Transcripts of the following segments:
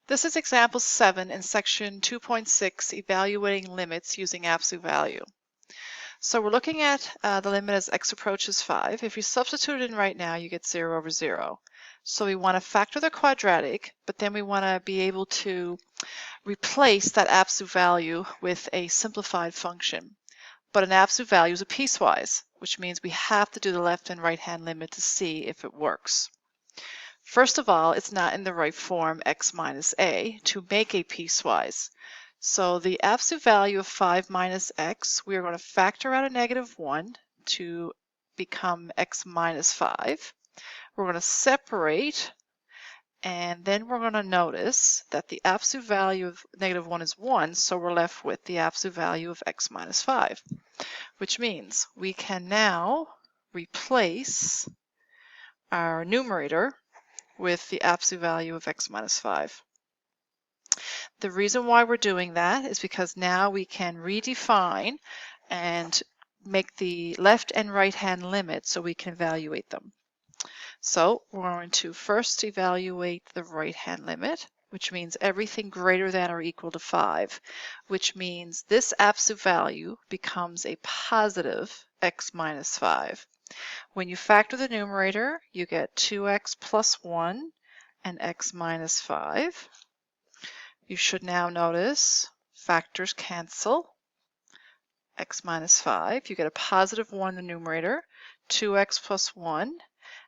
This is example 7 in section 2.6, evaluating limits using absolute value. So we're looking at the limit as x approaches 5. If you substitute it in right now, you get 0 over 0. So we want to factor the quadratic, but then we want to be able to replace that absolute value with a simplified function. But an absolute value is a piecewise, which means we have to do the left and right hand limit to see if it works. First of all, it's not in the right form, x minus a, to make a piecewise. So the absolute value of 5 minus x, we are going to factor out a -1 to become x minus 5. We're going to separate, and then we're going to notice that the absolute value of -1 is 1, so we're left with the absolute value of x minus 5, which means we can now replace our numerator with the absolute value of x minus 5. The reason why we're doing that is because now we can redefine and make the left and right hand limit so we can evaluate them. So we're going to first evaluate the right hand limit, which means everything greater than or equal to 5, which means this absolute value becomes a positive x minus 5. When you factor the numerator, you get 2x plus 1 and x minus 5. You should now notice factors cancel. X minus 5. You get a positive 1 in the numerator, 2x plus 1.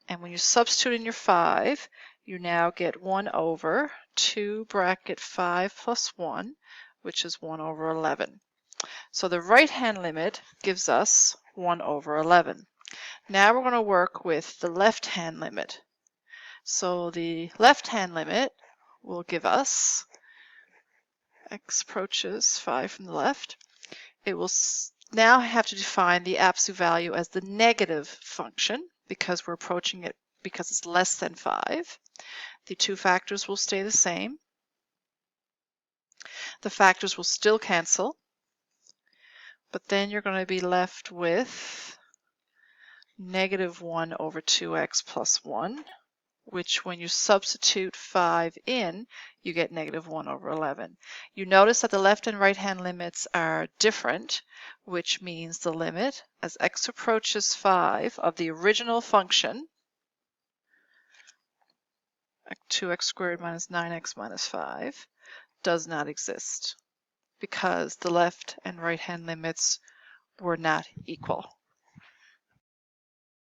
And when you substitute in your 5, you now get 1 over 2 bracket 5 plus 1, which is 1 over 11. So the right-hand limit gives us 1 over 11. Now we're going to work with the left-hand limit. So the left-hand limit will give us x approaches 5 from the left. It will now have to define the absolute value as the negative function because we're approaching it because it's less than 5. The two factors will stay the same. The factors will still cancel, but then you're going to be left with -1 over 2x plus 1, which when you substitute 5 in, you get -1 over 11. You notice that the left and right hand limits are different, which means the limit as x approaches 5 of the original function, 2x squared minus 9x minus 5, does not exist because the left and right hand limits were not equal.